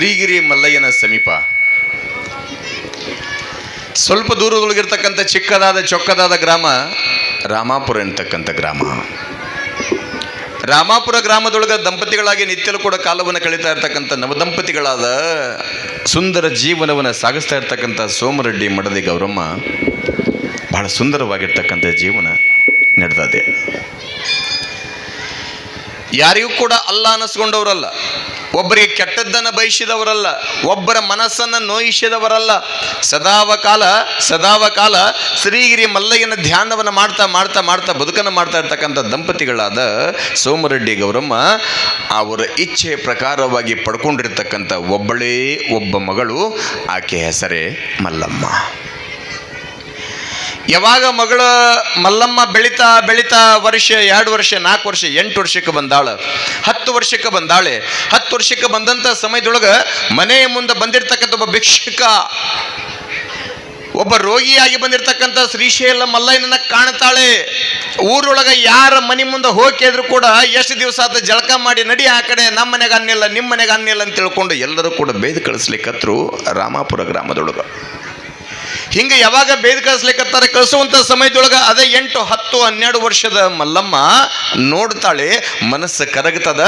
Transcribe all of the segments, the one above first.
ಶ್ರೀಗಿರಿ ಮಲ್ಲಯ್ಯನ ಸಮೀಪ ಸ್ವಲ್ಪ ದೂರದೊಳಗಿರ್ತಕ್ಕಂಥ ಚಿಕ್ಕದಾದ ಚೊಕ್ಕದಾದ ಗ್ರಾಮ ರಾಮಾಪುರ ಅಂತಕ್ಕಂಥ ಗ್ರಾಮ. ರಾಮಾಪುರ ಗ್ರಾಮದೊಳಗೆ ದಂಪತಿಗಳಾಗಿ ನಿತ್ಯಲು ಕೂಡ ಕಾಲವನ್ನು ಕಳೀತಾ ಇರ್ತಕ್ಕಂಥ ನವದಂಪತಿಗಳಾದ ಸುಂದರ ಜೀವನವನ್ನು ಸಾಗಿಸ್ತಾ ಇರ್ತಕ್ಕಂಥ ಸೋಮರೆಡ್ಡಿ ಮಡದಿ ಗೌರಮ್ಮ ಬಹಳ ಸುಂದರವಾಗಿರ್ತಕ್ಕಂಥ ಜೀವನ ನಡೆದಿದೆ. ಯಾರಿಗೂ ಕೂಡ ಅಲ್ಲ ಅನ್ನಿಸ್ಕೊಂಡವರಲ್ಲ, ಒಬ್ಬರಿಗೆ ಕೆಟ್ಟದ್ದನ್ನು ಬಯಸಿದವರಲ್ಲ, ಒಬ್ಬರ ಮನಸ್ಸನ್ನು ನೋಯಿಸಿದವರಲ್ಲ. ಸದಾವಕಾಲ ಶ್ರೀಗಿರಿ ಮಲ್ಲಯ್ಯನ ಧ್ಯಾನವನ್ನು ಮಾಡ್ತಾ ಬದುಕನ್ನು ಮಾಡ್ತಾ ಇರ್ತಕ್ಕಂಥ ದಂಪತಿಗಳಾದ ಸೋಮರೆಡ್ಡಿ ಗೌರಮ್ಮ ಅವರ ಇಚ್ಛೆ ಪ್ರಕಾರವಾಗಿ ಪಡ್ಕೊಂಡಿರ್ತಕ್ಕಂಥ ಒಬ್ಬಳೇ ಒಬ್ಬ ಮಗಳು, ಆಕೆ ಹೆಸರೇ ಮಲ್ಲಮ್ಮ. ಯಾವಾಗ ಮಗಳ ಮಲ್ಲಮ್ಮ ಬೆಳೀತಾ ವರ್ಷ 2 ವರ್ಷ 4 ವರ್ಷ 8 ವರ್ಷಕ್ಕೆ ಬಂದಾಳ, 10 ವರ್ಷಕ್ಕೆ ಬಂದಾಳೆ. 10 ವರ್ಷಕ್ಕೆ ಬಂದಂಥ ಸಮಯದೊಳಗೆ ಮನೆಯ ಮುಂದೆ ಬಂದಿರತಕ್ಕಂಥ ಒಬ್ಬ ಭಿಕ್ಷುಕ, ಒಬ್ಬ ರೋಗಿಯಾಗಿ ಬಂದಿರತಕ್ಕಂಥ ಶ್ರೀಶೈಲ ಮಲ್ಲಯ್ಯನನ್ನ ಕಾಣ್ತಾಳೆ. ಊರೊಳಗೆ ಯಾರ ಮನೆ ಮುಂದೆ ಹೋಗಿದ್ರು ಕೂಡ ಎಷ್ಟು ದಿವಸ ಆತ ಜಳಕ ಮಾಡಿ ನಡಿ ಆ ಕಡೆ, ನಮ್ಮ ಮನೆಗೆ ಅನ್ನಿಲ್ಲ ನಿಮ್ಮ ಮನೆಗೆ ಅನ್ನಿಲ್ಲ ಅಂತ ತಿಳ್ಕೊಂಡು ಎಲ್ಲರೂ ಕೂಡ ಬೇಯ್ದು ಕಳಿಸ್ಲಿಕ್ಕತ್ರು ರಾಮಾಪುರ ಗ್ರಾಮದೊಳಗೆ. ಹಿಂಗೆ ಯಾವಾಗ ಬೇಯ್ದು ಕಳಿಸ್ಲಿಕ್ಕತ್ತಾರೆ, ಕಳಿಸುವಂಥ ಸಮಯದೊಳಗೆ ಅದೇ 8, 10, 12 ವರ್ಷದ ಮಲ್ಲಮ್ಮ ನೋಡ್ತಾಳೆ, ಮನಸ್ಸು ಕರಗ್ತದ.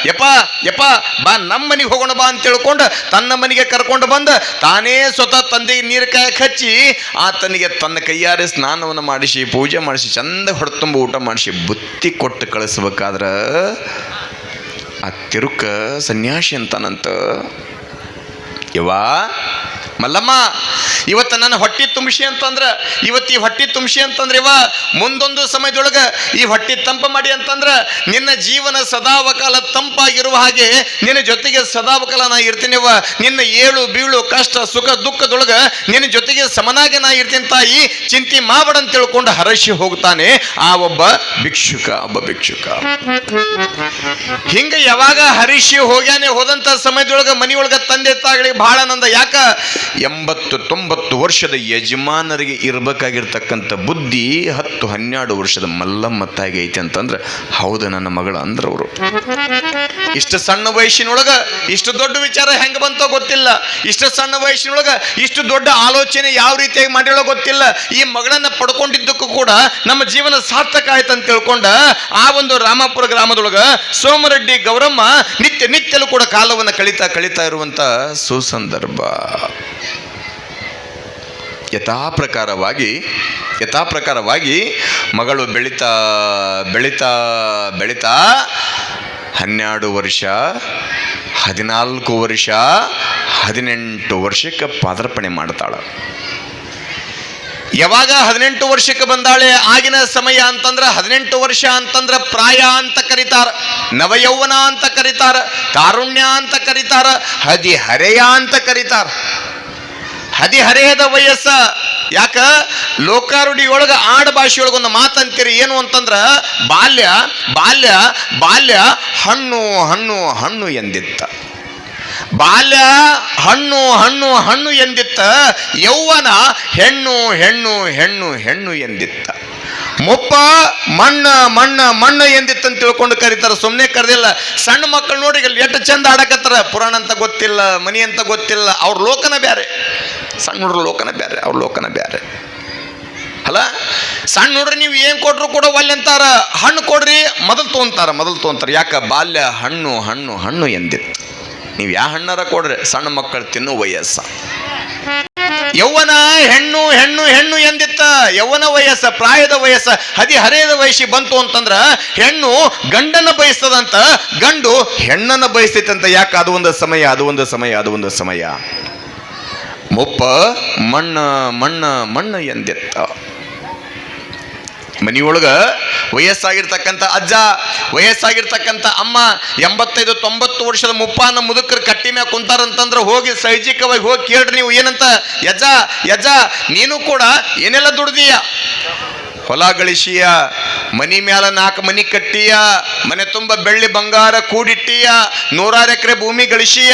ಯಪ್ಪ ಬಾ ನಮ್ಮ ಮನೆಗೆ ಹೋಗೋಣ ಬಾ ಅಂತ ತಿಳ್ಕೊಂಡು ತನ್ನ ಮನೆಗೆ ಕರ್ಕೊಂಡು ಬಂದ ತಾನೇ ಸ್ವತಃ ತಂದೆಗೆ ನೀರು ಕಾಯಕ್ಕೆ ಹಚ್ಚಿ ಆತನಿಗೆ ತನ್ನ ಕೈಯಾರೆ ಸ್ನಾನವನ್ನು ಮಾಡಿಸಿ ಪೂಜೆ ಮಾಡಿಸಿ ಚಂದ ಹೊಡೆತುಂಬ ಊಟ ಮಾಡಿಸಿ ಬುತ್ತಿ ಕೊಟ್ಟು ಕಳಿಸ್ಬೇಕಾದ್ರೆ ಆ ತಿರುಕ ಸನ್ಯಾಸಿ ಅಂತಾನಂತ. ಯವ್ವಾ ಮಲ್ಲಮ್ಮ, ಇವತ್ತು ನನ್ನ ಹೊಟ್ಟೆ ತುಂಬಿಸಿ ಅಂತಂದ್ರೆ, ಇವತ್ತು ಈ ಹೊಟ್ಟೆ ತುಂಬಿಸಿ ಅಂತಂದ್ರೆ ಇವ ಮುಂದೊಂದು ಸಮಯದೊಳಗೆ ಈ ಹೊಟ್ಟೆ ತಂಪ ಮಾಡಿ ಅಂತಂದ್ರೆ ನಿನ್ನ ಜೀವನ ಸದಾವಕಾಲ ತಂಪಾಗಿರುವ ಹಾಗೆ ನಿನ್ನ ಜೊತೆಗೆ ಸದಾವಕಾಲ ನಾ ಇರ್ತೀನಿವ. ನಿನ್ನ ಏಳು ಬೀಳು ಕಷ್ಟ ಸುಖ ದುಃಖದೊಳಗೆ ನಿನ್ನ ಜೊತೆಗೆ ಸಮನಾಗಿ ನಾ ಇರ್ತೀನಿ ತಾಯಿ, ಚಿಂತೆ ಮಾಡಬೇಡ ಅಂತ ತಿಳ್ಕೊಂಡು ಹರಸಿ ಹೋಗ್ತಾನೆ ಆ ಒಬ್ಬ ಭಿಕ್ಷುಕ. ಹಿಂಗೆ ಯಾವಾಗ ಹರಿಸಿ ಹೋದಂಥ ಸಮಯದೊಳಗೆ ಮನೆಯೊಳಗೆ ತಂದೆ ತಾಯಿಗಳಿಗೆ ಬಹಳ ಆನಂದ. ಯಾಕ 80-90 ವರ್ಷದ ಯಜಮಾನರಿಗೆ ಇರಬೇಕಾಗಿರ್ತಕ್ಕಂಥ ಬುದ್ಧಿ 10-12 ವರ್ಷದ ಮಲ್ಲಮ್ಮ ತಾಯಿಗೆ ಐತೆ ಅಂತಂದ್ರೆ ಹೌದು ನನ್ನ ಮಗಳ ಅಂದ್ರವರು. ಇಷ್ಟು ಸಣ್ಣ ವಯಸ್ಸಿನೊಳಗ ಇಷ್ಟು ದೊಡ್ಡ ವಿಚಾರ ಹೆಂಗೆ ಬಂತೋ ಗೊತ್ತಿಲ್ಲ, ಇಷ್ಟು ಸಣ್ಣ ವಯಸ್ಸಿನೊಳಗ ಇಷ್ಟು ದೊಡ್ಡ ಆಲೋಚನೆ ಯಾವ ರೀತಿಯಾಗಿ ಮಾಡಿರೋ ಗೊತ್ತಿಲ್ಲ. ಈ ಮಗಳನ್ನ ಪಡ್ಕೊಂಡಿದ್ದಕ್ಕೂ ಕೂಡ ನಮ್ಮ ಜೀವನ ಸಾರ್ಥಕ ಆಯ್ತು ಅಂತ ತಿಳ್ಕೊಂಡ ಆ ಒಂದು ರಾಮಾಪುರ ಗ್ರಾಮದೊಳಗ ಸೋಮರೆಡ್ಡಿ ಗೌರಮ್ಮ ನಿತ್ಯಲೂ ಕೂಡ ಕಾಲವನ್ನು ಕಳೀತಾ ಇರುವಂತ ಸುಸಂದರ್ಭ. ಯಥಾ ಪ್ರಕಾರವಾಗಿ ಮಗಳು ಬೆಳೀತಾ 12 ವರ್ಷ 14 ವರ್ಷ 18 ವರ್ಷಕ್ಕೆ ಪಾದಾರ್ಪಣೆ ಮಾಡ್ತಾಳ. ಯಾವಾಗ 18 ವರ್ಷಕ್ಕೆ ಬಂದಾಳೆ, ಆಗಿನ ಸಮಯ ಅಂತಂದ್ರೆ 18 ವರ್ಷ ಅಂತಂದ್ರೆ ಪ್ರಾಯ ಅಂತ ಕರೀತಾರ, ನವಯೌವನ ಅಂತ ಕರೀತಾರ, ತಾರುಣ್ಯ ಅಂತ ಕರೀತಾರ, ಹದಿಹರೆಯ ಅಂತ ಕರೀತಾರ. ಹದಿಹರೆಯದ ವಯಸ್ಸ. ಯಾಕ ಲೋಕಾರುಡಿಯೊಳಗ ಆಡ ಭಾಷೆಯೊಳಗೆ ಒಂದು ಮಾತಂತೀರಿ ಏನು ಅಂತಂದ್ರ ಬಾಲ್ಯ ಹಣ್ಣು ಎಂದಿತ್ತ. ಬಾಲ್ಯ ಹಣ್ಣು ಎಂದಿತ್ತ. ಯೌವನ ಹೆಣ್ಣು ಎಂದಿತ್ತ. ಮುಪ್ಪ ಮಣ್ಣ ಎಂದಿತ್ತಂತ ತಿಳ್ಕೊಂಡು ಕರೀತಾರ, ಸುಮ್ಮನೆ ಕರೆದಿಲ್ಲ. ಸಣ್ಣ ಮಕ್ಕಳು ನೋಡಿ ಎಷ್ಟು ಚಂದ ಆಡಕತ್ತಾರ, ಪುರಾಣ ಅಂತ ಗೊತ್ತಿಲ್ಲ, ಮನಿ ಅಂತ ಗೊತ್ತಿಲ್ಲ, ಅವ್ರ ಲೋಕನ ಬ್ಯಾರೆ. ಸಣ್ಣ ಹುಡ್ರ ಲೋಕನ ಬ್ಯಾರೆ, ಅವ್ರ ಲೋಕನ ಬ್ಯಾರೆ ಅಲ್ಲ. ಸಣ್ಣ ಹುಡ್ರಿ ನೀವು ಏನ್ ಕೊಟ್ರು ಕೂಡ ಒಲ್ಲೆ ಅಂತಾರ, ಹಣ್ಣು ಕೊಡ್ರಿ ಮೊದಲು ತೊಗೊಂತಾರ. ಯಾಕ ಬಾಲ್ಯ ಹಣ್ಣು ಎಂದಿತ್ತು. ನೀವು ಯಾವ ಹಣ್ಣಾರ ಕೊಡ್ರಿ, ಸಣ್ಣ ಮಕ್ಕಳು ತಿನ್ನೋ ವಯಸ್ಸ. ಯೌವನ ಹೆಣ್ಣು ಎಂದಿತ್ತ. ಯೌವನ ವಯಸ್ಸ, ಪ್ರಾಯದ ವಯಸ್ಸ, ಹದಿಹರೆಯದ ವಯಸ್ಸಿಗೆ ಬಂತು ಅಂತಂದ್ರ ಹೆಣ್ಣು ಗಂಡನ ಬಯಸ್ತದಂತ, ಗಂಡು ಹೆಣ್ಣನ್ನು ಬಯಸ್ತೈತಂತ. ಯಾಕೆ ಅದು ಒಂದು ಸಮಯ. ಮುಪ್ಪ ಮಣ್ಣ ಎಂದಿತ್ತ. ಮನೆಯೊಳಗ ವಯಸ್ಸಾಗಿರ್ತಕ್ಕಂಥ ಅಜ್ಜ, ವಯಸ್ಸಾಗಿರ್ತಕ್ಕಂಥ ಅಮ್ಮ, 85-90 ವರ್ಷದ ಮುಪ್ಪಾನ ಮುದುಕರು ಕಟ್ಟಿ ಮ್ಯಾಗ ಕುಂತಾರಂತಂದ್ರೆ ಹೋಗಿ ಸೈಜಿಕವಾಗಿ ಹೋಗಿ ಕೇಳ್ರಿ ನೀವು ಏನಂತ. ಯಜ್ಜ ನೀನು ಕೂಡ ಏನೆಲ್ಲ ದುಡ್ದೀಯ, ಹೊಲ ಗಳಿಸಿಯ, ಮನಿ ಮ್ಯಾಲ 4 ಮನಿ ಕಟ್ಟಿಯ, ಮನೆ ತುಂಬ ಬೆಳ್ಳಿ ಬಂಗಾರ ಕೂಡಿಟ್ಟಿಯ, 100 ಎಕರೆ ಭೂಮಿ ಗಳಿಸಿಯ,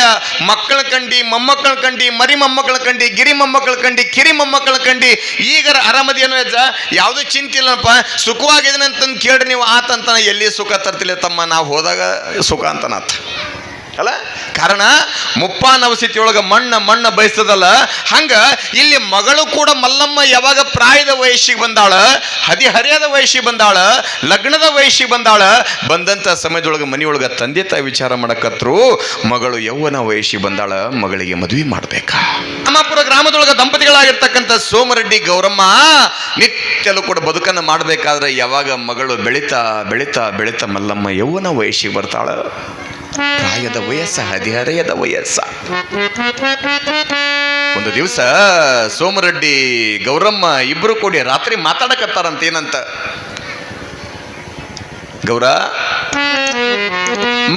ಮಕ್ಕಳ ಕಂಡಿ, ಮೊಮ್ಮಕ್ಕಳ ಕಂಡಿ, ಮರಿ ಮೊಮ್ಮಕ್ಕಳ ಕಂಡಿ, ಗಿರಿ ಮೊಮ್ಮಕ್ಕಳ ಕಂಡಿ, ಕಿರಿ ಮೊಮ್ಮಕ್ಕಳ ಕಂಡಿ, ಈಗರ ಆರಾಮದೇನೋ ಅಜ್ಜ, ಯಾವುದೂ ಚಿಂತೆ ಇಲ್ಲಪ್ಪ, ಸುಖವಾಗಿದ್ದೇನೆ ಅಂತಂದು ಕೇಳ್ರಿ ನೀವು. ಆತಂತಾನ ಎಲ್ಲಿ ಸುಖ ತರ್ತಿಲ್ಲ ತಮ್ಮ, ನಾವು ಹೋದಾಗ ಸುಖ ಅಂತನಾಥ ಅಲ್ಲ. ಕಾರಣ ಮುಪ್ಪಾನವಸ್ಥಿತಿಯೊಳಗ ಮಣ್ಣ ಬಯಸ್ತದಲ್ಲ, ಹಂಗ ಇಲ್ಲಿ ಮಗಳು ಕೂಡ ಮಲ್ಲಮ್ಮ ಯಾವಾಗ ಪ್ರಾಯದ ವಯಸ್ಸಿಗೆ ಬಂದಾಳ, ಹದಿಹರೆಯದ ವಯಸ್ಸಿಗೆ ಬಂದಾಳ, ಲಗ್ನದ ವಯಸ್ಸಿಗೆ ಬಂದಾಳ, ಬಂದಂತ ಸಮಯದೊಳಗ ಮನೆಯೊಳಗ ತಂದೆ ತಾಯಿ ವಿಚಾರ ಮಾಡಕತ್ರು, ಮಗಳು ಯೌವನ ವಯಸ್ಸಿಗೆ ಬಂದಾಳ, ಮಗಳಿಗೆ ಮದುವೆ ಮಾಡ್ಬೇಕಾ. ರಾಮಾಪುರ ಗ್ರಾಮದೊಳಗ ದಂಪತಿಗಳಾಗಿರ್ತಕ್ಕಂಥ ಸೋಮರೆಡ್ಡಿ ಗೌರಮ್ಮ ನಿತ್ಯಲು ಕೂಡ ಬದುಕನ್ನು ಮಾಡಬೇಕಾದ್ರೆ ಯಾವಾಗ ಮಗಳು ಬೆಳಿತಾ ಬೆಳಿತಾ ಬೆಳಿತಾ ಮಲ್ಲಮ್ಮ ಯೌವನ ವಯಸ್ಸಿಗೆ ಬರ್ತಾಳ, ಪ್ರಾಯದ ವಯಸ್ಸ, ಹದಿಹರೆಯದ ವಯಸ್ಸ. ಒಂದು ದಿವಸ ಸೋಮರೆಡ್ಡಿ ಗೌರಮ್ಮ ಇಬ್ರು ಕೂಡಿ ರಾತ್ರಿ ಮಾತಾಡಕತ್ತಾರಂತ. ಏನಂತ? ಗೌರ,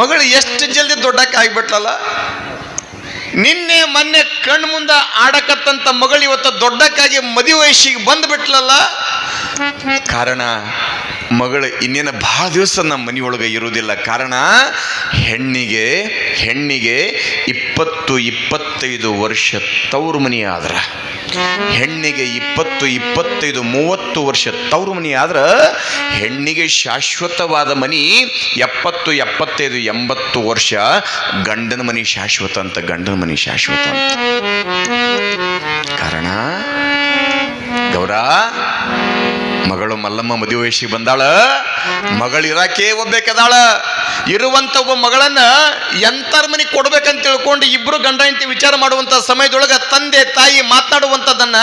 ಮಗಳು ಎಷ್ಟು ಜಲ್ದಿ ದೊಡ್ಡಕ್ಕೆ ಆಗ್ಬಿಟ್ಲಲ್ಲ, ನಿನ್ನೆ ಮೊನ್ನೆ ಕಣ್ಣು ಮುಂದೆ ಆಡಕತ್ತಂತ ಮಗಳು ಇವತ್ತು ದೊಡ್ಡಕ್ಕಾಗಿ ಮದುವೆ ವಯಸ್ಸಿಗೆ ಬಂದ್ಬಿಟ್ಲಲ್ಲ. ಕಾರಣ ಮಗಳು ಇನ್ನೇನು ಬಹಳ ದಿವಸ ನಮ್ಮ ಮನೆಯೊಳಗೆ ಇರುವುದಿಲ್ಲ. ಕಾರಣ ಹೆಣ್ಣಿಗೆ 20-25 ವರ್ಷ ತವರು ಮನಿ ಆದ್ರ, ಹೆಣ್ಣಿಗೆ 20-25-30 ವರ್ಷ ತವರು ಮನಿ ಆದ್ರ ಹೆಣ್ಣಿಗೆ ಶಾಶ್ವತವಾದ ಮನಿ 70-75-80 ವರ್ಷ ಗಂಡನ ಮನಿ ಶಾಶ್ವತ ಅಂತ, ಗಂಡನ ಮನಿ ಶಾಶ್ವತ ಅಂತ. ಕಾರಣ ಗೌರ, ಮಗಳು ಮಲ್ಲಮ್ಮ ಮದುವೆ ವಯಸ್ಸಿಗೆ ಬಂದಾಳ, ಮಗಳು ಇರಾಕೆ ಒಬ್ಬೇಕದಾಳ. ಇರುವಂತ ಒಬ್ಬ ಮಗಳನ್ನ ಎಂತರ ಮನಿ ಕೊಡ್ಬೇಕಂತ ತಿಳ್ಕೊಂಡು ಇಬ್ರು ಗಂಡ ಹೆಂಡತಿ ವಿಚಾರ ಮಾಡುವಂತ ಸಮಯದೊಳಗ ತಂದೆ ತಾಯಿ ಮಾತನಾಡುವಂಥದ್ದನ್ನ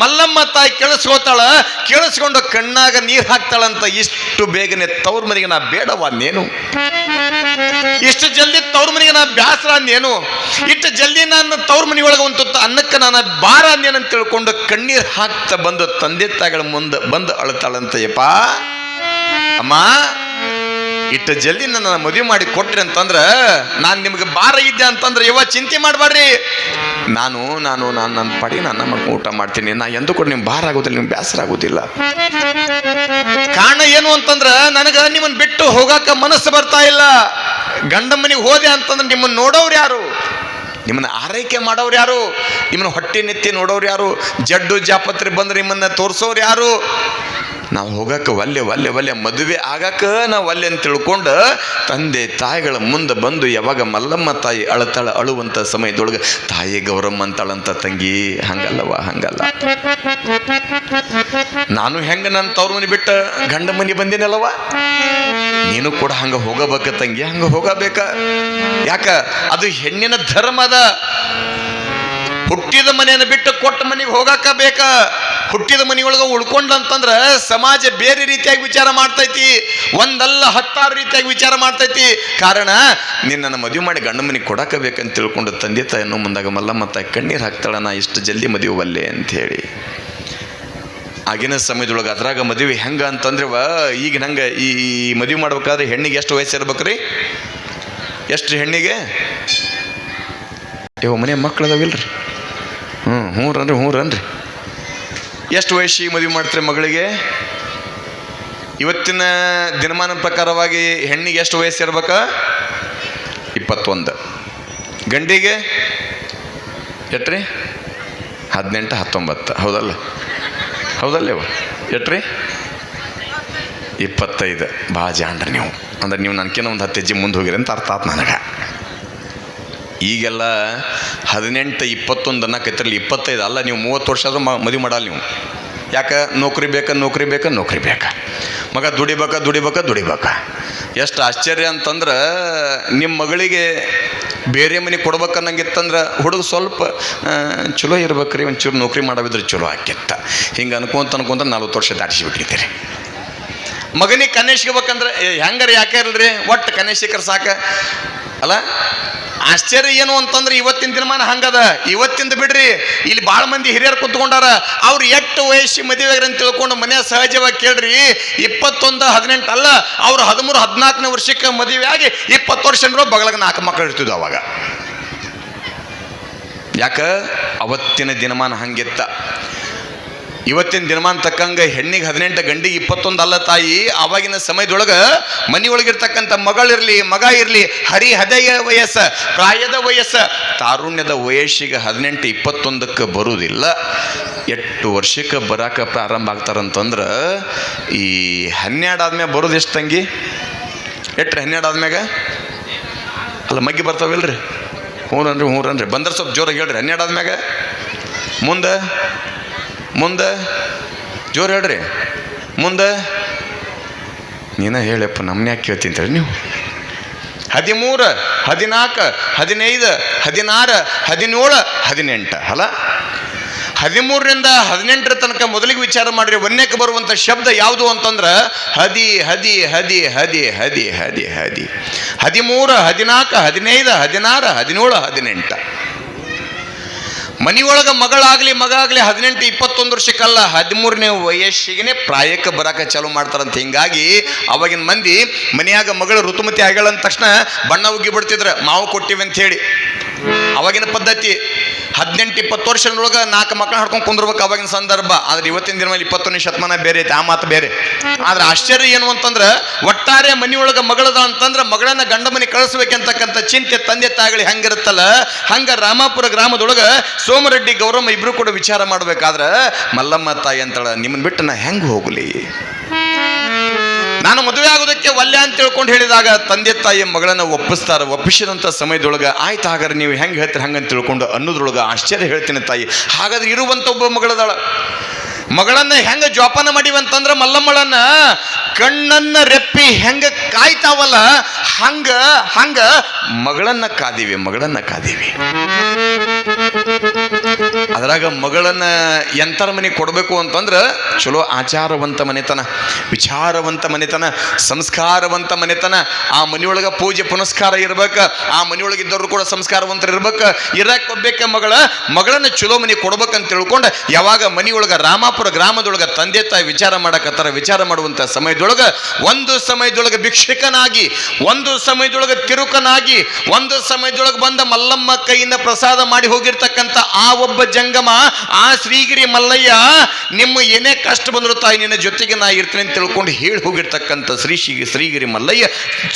ಮಲ್ಲಮ್ಮ ತಾಯಿ ಕೇಳಿಸ್ಕೋತಾಳ. ಕೇಳಿಸ್ಕೊಂಡು ಕಣ್ಣಾಗ ನೀರು ಹಾಕ್ತಾಳಂತ. ಇಷ್ಟು ಬೇಗನೆ ತವ್ರ ಮನೆಗೆ ನಾ ಬೇಡವ ನೇನು, ಇಷ್ಟು ಜಲ್ದಿ ತವ್ರ ಮನೆಗೆ ನಾ ಬ್ಯಾಸರ ಅಂದೇನು, ಇಷ್ಟು ಜಲ್ದಿ ನಾನು ತವ್ರ ಮನೆಯೊಳಗೆ ಒಂದು ತುತ್ತ ಅನ್ನಕ್ಕೆ ನಾನು ಬಾರ ಅಂದೇನಂತ ತಿಳ್ಕೊಂಡು ಕಣ್ಣೀರು ಹಾಕ್ತಾ ಬಂದು ತಂದೆ ತಾಯಿಗಳ ಮುಂದೆ ಬಂದು ಅಳ್ತಾಳಂತ. ಯಪ್ಪ ಅಮ್ಮ, ಇಟ್ಟು ಜಲ್ದಿ ನನ್ನ ಮದುವೆ ಮಾಡಿ ಕೊಟ್ರಿ ಅಂತಂದ್ರ ನಾನು ನಿಮ್ಗೆ ಭಾರ ಇದ್ದೆ ಅಂತಂದ್ರೆ ಯವ್ವ ಚಿಂತೆ ಮಾಡಬೇಡ್ರಿ, ನಾನು ನನ್ನ ಪಡಿ ನನ್ನ ಮಾಡ್ಕೊಂಡು ಊಟ ಮಾಡ್ತೀನಿ, ನಾ ಎಂದೂ ಕೂಡ ನಿಮ್ಗೆ ಭಾರ ಆಗೋದಿಲ್ಲ, ನಿಮ್ಗೆ ಬೇಸರ ಆಗೋದಿಲ್ಲ. ಕಾರಣ ಏನು ಅಂತಂದ್ರ ನನಗ ನಿಮ್ಮನ್ನ ಬಿಟ್ಟು ಹೋಗಾಕ ಮನಸ್ಸು ಬರ್ತಾ ಇಲ್ಲ. ಗಂಡ ಮನೆಗೆ ಹೋದೆ ಅಂತಂದ್ರೆ ನಿಮ್ಮನ್ನ ನೋಡೋರು ಯಾರು, ನಿಮ್ಮನ್ನ ಆರೈಕೆ ಮಾಡೋರು ಯಾರು, ನಿಮ್ಮನ್ನ ಹೊಟ್ಟೆ ನೆತ್ತಿ ನೋಡೋರು ಯಾರು, ಜಡ್ಡು ಜಾಪತ್ರೆ ಬಂದ್ರೆ ನಿಮ್ಮನ್ನ ತೋರಿಸೋರು ಯಾರು. ನಾವು ಹೋಗಕ್ಕೆ ಒಲ್ಲೆ ಮದುವೆ ಆಗಕ್ಕ ನಾವು ಒಲ್ಲೆ ಅಂತ ತಿಳ್ಕೊಂಡು ತಂದೆ ತಾಯಿಗಳ ಮುಂದೆ ಬಂದು ಯಾವಾಗ ಮಲ್ಲಮ್ಮ ತಾಯಿ ಅಳತಾಳ, ಅಳುವಂಥ ಸಮಯದೊಳಗೆ ತಾಯಿ ಗೌರಮ್ಮ ಅಂತಾಳಂತ. ತಂಗಿ ಹಂಗಲ್ಲವ, ಹಂಗಲ್ಲ, ನಾನು ಹೆಂಗ ನನ್ನ ತವ್ರ ಮನೆ ಬಿಟ್ಟ ಗಂಡ ಮನೆ ಬಂದಿನಲ್ಲವ, ನೀನು ಕೂಡ ಹಂಗ ಹೋಗಬೇಕ ತಂಗಿ, ಹಂಗ ಹೋಗಬೇಕ. ಯಾಕ ಅದು ಹೆಣ್ಣಿನ ಧರ್ಮ ಅದ. ಹುಟ್ಟಿದ ಮನೆಯನ್ನು ಬಿಟ್ಟು ಕೊಟ್ಟ ಮನೆಗೆ ಹೋಗಾಕ ಬೇಕ. ಹುಟ್ಟಿದ ಮನೆಯೊಳಗ ಉಳ್ಕೊಂಡಂತಂದ್ರ ಸಮಾಜ ಬೇರೆ ರೀತಿಯಾಗಿ ವಿಚಾರ ಮಾಡ್ತೈತಿ, ಒಂದಲ್ಲ 10 ರೀತಿಯಾಗಿ ವಿಚಾರ ಮಾಡ್ತೈತಿ. ಕಾರಣ ನಿನ್ನನ್ನು ಮದುವೆ ಮಾಡಿ ಗಂಡ ಮನೆಗೆ ಕೊಡಾಕ ಬೇಕಂತ ತಿಳ್ಕೊಂಡು ತಂದೆ ತಾಯಿಯನ್ನು ಮುಂದಾಗ ಮಲ್ಲಮ್ಮ ತಾಯಿ ಕಣ್ಣೀರು ಹಾಕ್ತಾಳ, ನಾ ಇಷ್ಟು ಜಲ್ದಿ ಮದುವೆ ಒಲ್ಲೆ ಅಂತ ಹೇಳಿ. ಆಗಿನ ಸಮಯದೊಳಗೆ ಅದ್ರಾಗ ಮದುವೆ ಹೆಂಗ ಅಂತಂದ್ರೆ ಈಗ ನಂಗೆ ಈ ಮದುವೆ ಮಾಡ್ಬೇಕಾದ್ರೆ ಹೆಣ್ಣಿಗೆ ಎಷ್ಟು ವಯಸ್ಸು ಇರ್ಬೇಕ್ರಿ? ಎಷ್ಟು ಹೆಣ್ಣಿಗೆ? ಮನೆ ಮಕ್ಳು ಅದಾವಿಲ್ರಿ? ಹ್ಞೂ ರನ್ರಿ. ಎಷ್ಟು ವಯಸ್ಸಿಗೆ ಮದುವೆ ಮಾಡ್ತಾರೆ ಮಗಳಿಗೆ? ಇವತ್ತಿನ ದಿನಮಾನ ಪ್ರಕಾರವಾಗಿ ಹೆಣ್ಣಿಗೆ ಎಷ್ಟು ವಯಸ್ಸು ಇರ್ಬೇಕ? 21. ಗಂಡಿಗೆ ಎಟ್ರಿ? 18-19. ಹೌದಲ್ಲವ? ಎಟ್ರಿ? 25. ಭಾಳ ಜಾಣ್ರಿ ನೀವು. ಅಂದ್ರೆ ನೀವು ನನಗೇನೋ ಒಂದು 10 ಹೆಜ್ಜೆ ಮುಂದೆ ಹೋಗಿರಿ ಅಂತ ಅರ್ಥ ಆಯ್ತು ನನಗೆ. ಈಗೆಲ್ಲ 18-21 ಅನ್ನಕೈತ್ರಲ್ಲ, 25 ಅಲ್ಲ. ನೀವು 30 ವರ್ಷ ಆದ್ರೂ ಮದುವೆ ಮಾಡಲ್ಲ ನೀವು. ಯಾಕೆ? ನೌಕರಿ ಬೇಕಾ, ಮಗ ದುಡಿಬೇಕಾ. ಎಷ್ಟು ಆಶ್ಚರ್ಯ ಅಂತಂದ್ರೆ ನಿಮ್ಮ ಮಗಳಿಗೆ ಬೇರೆ ಮನೆ ಕೊಡ್ಬೇಕನ್ನಂಗಿತ್ತಂದ್ರೆ ಹುಡುಗ ಸ್ವಲ್ಪ ಚಲೋ ಇರ್ಬೇಕ್ರಿ, ಒಂಚೂರು ನೌಕರಿ ಮಾಡಬಿದ್ರೆ ಚಲೋ ಆಕ್ಕಿತ್ತ. ಹಿಂಗೆ ಅನ್ಕೊಂತ 40 ವರ್ಷ ದಾಟಿಸಿಬಿಟ್ಟಿರ್ತೀರಿ. ಮಗನಿಗೆ ಕನ್ಯೆ ಸಿಗ್ಬೇಕಂದ್ರೆ ಹೆಂಗಾರ ಯಾಕೆ ಇರಲ್ರಿ, ಒಟ್ಟು ಕನ್ಯೆ ಸಿಕ್ಕರೆ ಸಾಕ ಅಲ್ಲ. ಆಶ್ಚರ್ಯ ಏನು ಅಂತಂದ್ರೆ ಇವತ್ತಿನ ದಿನಮಾನ ಹಂಗದ. ಇವತ್ತಿಂದ ಬಿಡ್ರಿ, ಇಲ್ಲಿ ಭಾಳ ಮಂದಿ ಹಿರಿಯರು ಕುತ್ಕೊಂಡಾರ. ಅವ್ರು ಎಷ್ಟು ವಯಸ್ಸಿಗೆ ಮದುವೆ ಅಂತ ತಿಳ್ಕೊಂಡು ಮನೆಯ ಸಹಜವಾಗಿ ಕೇಳ್ರಿ. 21-18 ಅಲ್ಲ, ಅವ್ರು 13-14ನೇ ವರ್ಷಕ್ಕೆ ಮದುವೆ ಆಗಿ 20 ವರ್ಷ ಬಗಲಾಗ 4 ಮಕ್ಕಳು ಇರ್ತಿದ್ವು ಅವಾಗ. ಯಾಕ? ಅವತ್ತಿನ ದಿನಮಾನ ಹಂಗಿತ್ತ. ಇವತ್ತಿನ ದಿನಮಾನ ತಕ್ಕಂಗೆ ಹೆಣ್ಣಿಗೆ 18, ಗಂಡಿಗೆ 21 ಅಲ್ಲ ತಾಯಿ. ಆವಾಗಿನ ಸಮಯದೊಳಗೆ ಮನೆಯೊಳಗಿರ್ತಕ್ಕಂಥ ಮಗಳಿರಲಿ ಮಗ ಇರಲಿ ಹದಿಹರೆಯ ವಯಸ್ಸು, ಪ್ರಾಯದ ವಯಸ್ಸು, ತಾರುಣ್ಯದ ವಯಸ್ಸಿಗೆ 18-21ಕ್ಕೆ ಬರುವುದಿಲ್ಲ. 8 ವರ್ಷಕ್ಕೆ ಬರಾಕ ಪ್ರಾರಂಭ ಆಗ್ತಾರಂತಂದ್ರೆ ಈ 12 ಆದ್ಮ್ಯಾಗ ಬರೋದು ಎಷ್ಟು ತಂಗಿ? 12 ಆದ್ಮ್ಯಾಗ ಅಲ್ಲ ಮಗ್ಗಿ ಬರ್ತಾವಿಲ್ರಿ? ಹ್ಞೂರನ್ರಿ ಬಂದ್ರೆ ಸ್ವಲ್ಪ ಜೋರಾಗಿ ಹೇಳ್ರಿ 12 ಆದ್ಮ್ಯಾಗ ಮುಂದೆ ಜೋರು ಹೇಳ್ರಿ ಮುಂದೆ ನೀನ ಹೇಳಪ್ಪ ನಮ್ಮನ್ನ ಯಾಕೆ ಕೇಳ್ತೀನಿ ನೀವು 13 14 15 16 17 18 ಅಲ್ಲ 13ರಿಂದ 18 ತನಕ ಮೊದಲಿಗೆ ವಿಚಾರ ಮಾಡ್ರಿ. ಒಂದಕ್ಕೆ ಬರುವಂಥ ಶಬ್ದ ಯಾವುದು ಅಂತಂದ್ರೆ ಹದಿ ಹದಿ ಹದಿ ಹದಿ ಹದಿ ಹದಿ ಹದಿ 13 14 15 16 17 18. ಮನೆಯೊಳಗೆ ಮಗಳಾಗಲಿ ಮಗ ಆಗಲಿ 18 21 ವರ್ಷಕ್ಕಲ್ಲ 13ನೇ ವಯಸ್ಸಿಗೆ ಪ್ರಾಯಕ್ಕೆ ಬರಾಕ ಚಾಲು ಮಾಡ್ತಾರಂತ. ಹಿಂಗಾಗಿ ಅವಾಗಿನ ಮಂದಿ ಮನೆಯಾಗ ಮಗಳು ಋತುಮತಿ ಆಗ್ಯಾಳ ಅಂದ ತಕ್ಷಣ ಬಣ್ಣ ಉಗ್ಗಿ ಬಿಡ್ತಿದ್ರ, ಮಾವು ಕೊಟ್ಟಿವಿ ಅಂತ ಹೇಳಿ. ಅವಾಗಿನ ಪದ್ಧತಿ 18-20 ವರ್ಷದೊಳಗೆ 4 ಮಕ್ಕಳು ಹಾಡ್ಕೊಂಡು ಕುಂದಿರ್ಬೇಕು ಅವಾಗಿನ ಸಂದರ್ಭ. ಆದ್ರೆ ಇವತ್ತಿನ ದಿನ ಮೇಲೆ 21ನೇ ಶತಮಾನ ಬೇರೆ ಐತೆ, ಆ ಮಾತು ಬೇರೆ. ಆದ್ರೆ ಆಶ್ಚರ್ಯ ಏನು ಅಂತಂದ್ರೆ ಒಟ್ಟಾರೆ ಮನೆಯೊಳಗೆ ಮಗಳದ ಅಂತಂದ್ರೆ ಮಗಳನ್ನ ಗಂಡ ಮನೆ ಕಳಿಸ್ಬೇಕಂತಕ್ಕಂಥ ಚಿಂತೆ ತಂದೆ ತಾಯಿಗಳು ಹೆಂಗಿರುತ್ತಲ್ಲ ಹಂಗ ರಾಮಾಪುರ ಗ್ರಾಮದೊಳಗೆ ಸೋಮರೆಡ್ಡಿ ಗೌರಮ್ಮ ಇಬ್ರು ಕೂಡ ವಿಚಾರ ಮಾಡ್ಬೇಕಾದ್ರೆ ಮಲ್ಲಮ್ಮ ತಾಯಿ ಅಂತಳ, ನಿಮ್ಮನ್ನ ಬಿಟ್ಟು ನಾ ಹೆಂಗ್ ಹೋಗ್ಲಿ, ನಾನು ಮದುವೆ ಆಗೋದಕ್ಕೆ ಒಲ್ಲೆ ಅಂತ ತಿಳ್ಕೊಂಡು ಹೇಳಿದಾಗ ತಂದೆ ತಾಯಿ ಮಗಳನ್ನ ಒಪ್ಪಿಸಿದಂಥ ಸಮಯದೊಳಗೆ ಆಯ್ತು ಹಾಗಾದ್ರೆ ನೀವು ಹೆಂಗೆ ಹೇಳ್ತೀರಿ ಹಂಗಂತ ತಿಳ್ಕೊಂಡು ಅನ್ನೋದ್ರೊಳಗೆ ಆಶ್ಚರ್ಯ ಹೇಳ್ತೀನಿ ತಾಯಿ. ಹಾಗಾದ್ರೆ ಇರುವಂಥ ಒಬ್ಬ ಮಗಳದಾಳ, ಮಗಳನ್ನ ಹೆಂಗ ಜೋಪಾನ ಮಾಡಿವಂತಂದ್ರ ಮಲ್ಲಮ್ಮಳನ್ನ ಕಣ್ಣನ್ನ ರೆಪ್ಪಿ ಹೆಂಗ ಕಾಯ್ತಾವಲ್ಲ ಹಂಗ ಮಗಳನ್ನ ಕಾದೀವಿ. ಅದ್ರಾಗ ಮಗಳನ್ನ ಎಂತರ ಮನೆ ಕೊಡಬೇಕು ಅಂತಂದ್ರ ಚಲೋ ಆಚಾರವಂತ ಮನೆತನ, ವಿಚಾರವಂತ ಮನೆತನ, ಸಂಸ್ಕಾರವಂತ ಮನೆತನ. ಆ ಮನೆಯೊಳಗ ಪೂಜೆ ಪುನಸ್ಕಾರ ಇರ್ಬೇಕ, ಆ ಮನೆಯೊಳಗಿದ್ದವರು ಕೂಡ ಸಂಸ್ಕಾರವಂತರು ಇರ್ಬೇಕ. ಇರಕ್ ಒಬ್ಬೇಕ ಮಗಳನ್ನ ಚಲೋ ಮನೆ ಕೊಡ್ಬೇಕಂತ ತಿಳ್ಕೊಂಡು ಯಾವಾಗ ಮನೆಯೊಳಗ ರಾಮಾಪುರ ಗ್ರಾಮದೊಳಗ ತಂದೆ ತಾಯಿ ವಿಚಾರ ಮಾಡಕತ್ತಾರ. ವಿಚಾರ ಮಾಡುವಂತ ಸಮಯದೊಳಗ ಒಂದು ಸಮಯದೊಳಗೆ ಭಿಕ್ಷಕನಾಗಿ, ಒಂದು ಸಮಯದೊಳಗೆ ತಿರುಕನಾಗಿ, ಒಂದು ಸಮಯದೊಳಗೆ ಬಂದ ಮಲ್ಲಮ್ಮ ಕೈಯಿಂದ ಪ್ರಸಾದ ಮಾಡಿ ಹೋಗಿರ್ತಕ್ಕಂಥ ಆ ಒಬ್ಬ ಜಂಗಮ, ಆ ಶ್ರೀಗಿರಿ ಮಲ್ಲಯ್ಯ, ನಿಮ್ಮ ಏನೇ ಕಷ್ಟ ಬಂದ್ರು ತಾಯಿ ನಿನ್ನ ಜೊತೆಗೆ ನಾ ಇರ್ತೀನಿ ಅಂತ ತಿಳ್ಕೊಂಡು ಹೇಳಿ ಹೋಗಿರ್ತಕ್ಕಂಥ ಶ್ರೀಗಿರಿ ಮಲ್ಲಯ್ಯ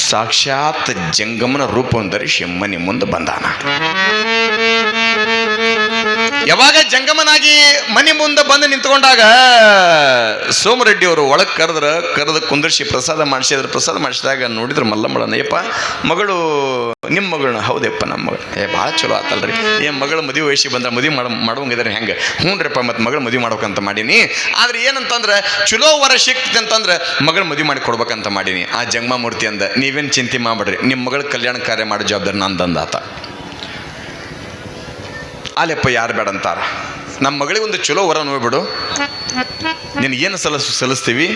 ಸಾಕ್ಷಾತ್ ಜಂಗಮನ ರೂಪವನ್ನು ಧರಿಸಿ ಮನೆ ಮುಂದೆ ಬಂದಾನ. ಯಾವಾಗ ಜಂಗಮನಾಗಿ ಮನೆ ಮುಂದೆ ಬಂದು ನಿಂತ್ಕೊಂಡಾಗ ಸೋಮರೆಡ್ಡಿ ಅವರು ಒಳಗೆ ಕರೆದು ಕುಂದರ್ಸಿ ಪ್ರಸಾದ ಮಾಡಿಸಿದಾಗ ನೋಡಿದ್ರು ಮಲ್ಲಮ್ಮಳನ್ನ, ಯಪ್ಪ ಮಗಳು ನಿಮ್ಮ ಮಗಳನ್ನ? ಹೌದಪ್ಪ ನಮ್ಮ ಮಗಳು. ಭಾಳ ಚಲೋ ಆತಲ್ರಿ, ಮಗಳು ಮದುವೆ ವಯಸ್ಸಿಗೆ ಬಂದ್ರೆ ಮದುವೆ ಮಾಡೋಂಗಿದ್ರೆ ಹೆಂಗೆ? ಹ್ಞೂನ್ರಪ್ಪ ಮತ್ತು ಮಗಳು ಮದುವೆ ಮಾಡ್ಬೇಕಂತ ಮಾಡೀನಿ. ಆದ್ರೆ ಏನಂತಂದ್ರೆ ಚಲೋ ವರ ಸಿಕ್ತಿ ಅಂತಂದ್ರೆ ಮಗಳು ಮದುವೆ ಮಾಡಿ ಕೊಡ್ಬೇಕಂತ ಮಾಡೀನಿ. ಆ ಜಂಗಮ ಮೂರ್ತಿ ಅಂದ, ನೀವೇನು ಚಿಂತೆ ಮಾಡ್ಬೇಡ್ರಿ, ನಿಮ್ಮ ಮಗಳ ಕಲ್ಯಾಣ ಕಾರ್ಯ ಮಾಡೋ ಜವಾಬ್ದಾರಿ ನಂದಂದಾತ. ಅಲ್ಲಪ್ಪ ಯಾರು ಬೇಡ ಅಂತಾರ, ನಮ್ಮ ಮಗಳಿಗೆ ಒಂದು ಚಲೋ ವರ ನೋಡ್ಬಿಡು, ನಿನಗೇನು ಸಲ್ಲಿಸ್ತೀವಿ